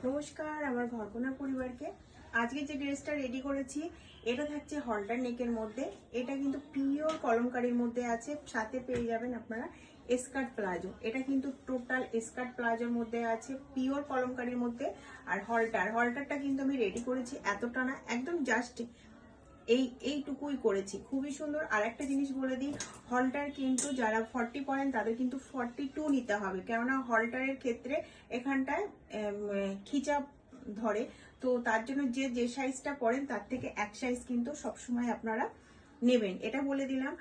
নমস্কার আমার ঘরকোনা পরিবারকে। আজকে যে ড্রেসটা রেডি করেছি এটা থাকছে হলটার নেকের মধ্যে। এটা কিন্তু পিওর কলমকারীর মধ্যে আছে, সাথে পেয়ে যাবেন আপনারা স্কার্ট প্লাজো। এটা কিন্তু টোটাল স্কার্ট প্লাজোর মধ্যে আছে, পিওর কলমকারীর মধ্যে। আর হলটারটা কিন্তু আমি রেডি করেছি এতটা না, একদম জাস্ট এইটুকুই করেছি, খুবই সুন্দর। আর একটা জিনিস বলে দিই, হলটার কিন্তু যারা 40 পরেন তাদের কিন্তু 42 নিতে হবে, কেননা হলটারের ক্ষেত্রে এখানটায় খিচা ধরে। তো তার জন্য যে যে সাইজটা পরেন তার থেকে এক সাইজ কিন্তু সবসময় আপনারা নেবেন, এটা বলে দিলাম।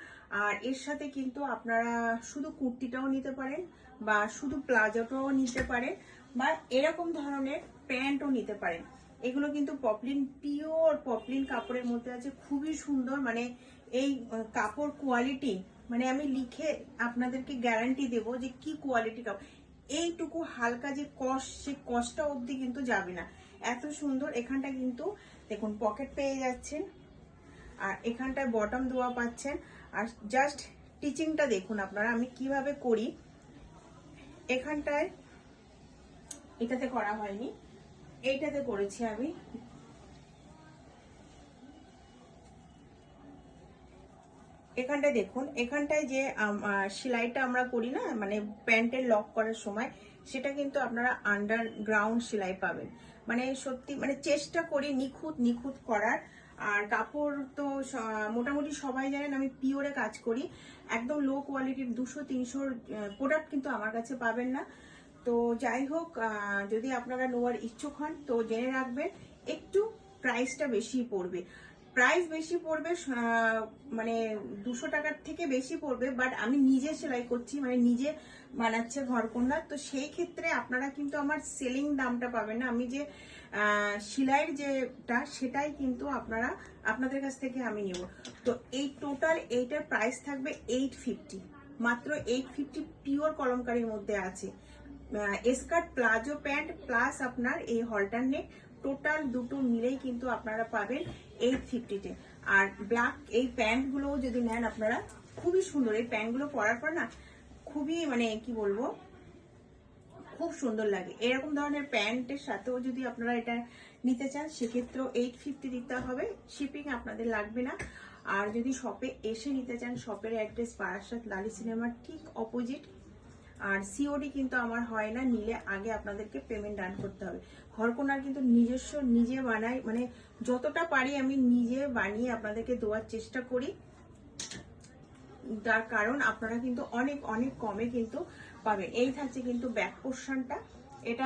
আর এর সাথে কিন্তু আপনারা শুধু কুর্তিটাও নিতে পারেন, বা শুধু প্লাজোটাও নিতে পারেন, বা এরকম ধরনের প্যান্টও নিতে পারেন। এগুলো কিন্তু পপলিন, পিওর পপলিন কাপড়ের মধ্যে আছে, খুবই সুন্দর। মানে এই কাপড় কোয়ালিটি, মানে আমি লিখে আপনাদেরকে গ্যারান্টি দেবো যে কি কোয়ালিটি কাপড়। এইটুকু হালকা যে কষ, সে কষটা অবধি কিন্তু যাবে না, এত সুন্দর। এখানটা কিন্তু দেখুন পকেট পেয়ে যাচ্ছেন, আর এখানটায় বটম দেওয়া পাচ্ছেন। আর জাস্ট টিচিংটা দেখুন আপনারা আমি কিভাবে করি। এখানটায় এটাতে করা হয়নি, এইটাতে করেছি আমি। এখানটায় দেখুন, এখানটায় যে সেলাইটা আমরা করি না, মানে প্যান্টের লক করার সময়, সেটা কিন্তু আপনারা আন্ডারগ্রাউন্ড সেলাই পাবেন। মানে সত্যি, মানে চেষ্টা করি নিখুঁত নিখুঁত করার। আর কাপড় তো মোটামুটি সবাই জানেন আমি পিওরে কাজ করি, একদম লো কোয়ালিটির 200-300 প্রোডাক্ট কিন্তু আমার কাছে পাবেন না। তো যাই হোক, যদি আপনারা নেওয়ার ইচ্ছুক হন তো জেনে রাখবেন একটু প্রাইসটা বেশি পড়বে। প্রাইস বেশি পড়বে, মানে 200 টাকার থেকে বেশি পড়বে, বাট আমি নিজে সেলাই করছি, মানে নিজে বানাচ্ছে ঘরকন্যা। তো সেই ক্ষেত্রে আপনারা কিন্তু আমার সেলিং দামটা পাবেন না, আমি যে সেলাইয়ের যেটা সেটাই কিন্তু আপনাদের কাছ থেকে আমি নিব। তো এই টোটাল এইটার প্রাইস থাকবে 850, মাত্র 850, পিওর কলমকারীর মধ্যে আছে। স্কার্ট প্লাজো প্যান্ট প্লাস আপনার এই হলটার নেক, টোটাল দুটো মিলেই কিন্তু আপনারা পাবেন 850-তে। আর ব্ল্যাক এই প্যান্টগুলো যদি নেন আপনারা, খুবই সুন্দর। এই প্যান্টগুলো পরার পর না খুবই, মানে কি বলবো, খুব সুন্দর লাগে। এরকম ধরনের প্যান্টের সাথেও যদি আপনারা এটা নিতে চান সেক্ষেত্রেও 850 দিতে হবে, শিপিং আপনাদের লাগবে না। আর যদি শপে এসে নিতে চান, শপের অ্যাড্রেস বারাসাত লালি সিনেমার ঠিক অপোজিট। আর সিওডি কিন্তু আমার হয় না, নিলে আগে আপনাদেরকে পেমেন্ট ডান করতে হবে। ঘরকন্যার কিন্তু নিজস্ব, নিজে বানাই, মানে যতটা পারি আমি নিজে বানিয়ে আপনাদেরকে দেওয়ার চেষ্টা করি। তার কারণ আপনারা কিন্তু অনেক অনেক কমে কিন্তু পাবেন। এই থাকছে কিন্তু ব্যাক পোর্শনটা। এটা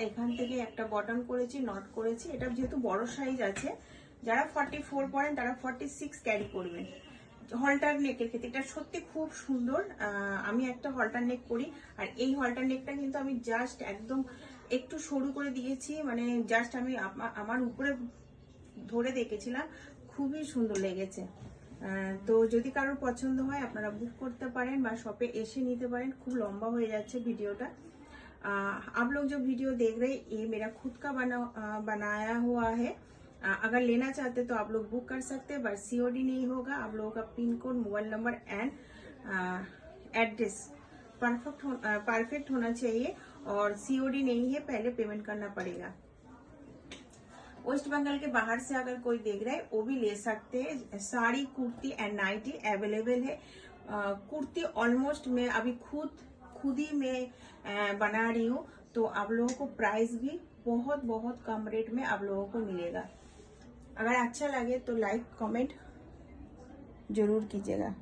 এখান থেকে একটা বটন করেছি, নট করেছি। এটা যেহেতু বড় সাইজ আছে, যারা 44 পরেন তারা 46 ক্যারি করবেন। হলটার নেকের ক্ষেত্রে এটা সত্যি খুব সুন্দর। আমি একটা হলটার নেক করি, আর এই হলটার নেকটা কিন্তু আমি জাস্ট একদম একটু সরু করে দিয়েছি, মানে জাস্ট আমি আমার উপরে ধরে দেখেছিলাম, খুবই সুন্দর লেগেছে। তো যদি কারোর পছন্দ হয় আপনারা বুক করতে পারেন বা শপে এসে নিতে পারেন। খুব लंबा হয়ে যাচ্ছে ভিডিওটা। आप लोग जो वीडियो देख रहे हैं ये मेरा खुद का बनाया हुआ है। अगर लेना चाहते तो आप लोग बुक कर सकते हैं, बट सीओडी नहीं होगा। आप लोगों का pin code, mobile number and address perfect होना चाहिए, और सीओडी नहीं है, पहले पेमेंट करना पड़ेगा। वेस्ट बंगाल के बाहर से अगर कोई देख रहा है वो भी ले सकते हैं। Sari, kurti and nighty available है। कुर्ती ऑलमोस्ट मैं अभी खुद ही मैं बना रही हूँ, तो आप लोगों को प्राइस भी बहुत बहुत कम रेट में आप लोगों को मिलेगा। अगर अच्छा लगे तो लाइक कमेंट जरूर कीजिएगा।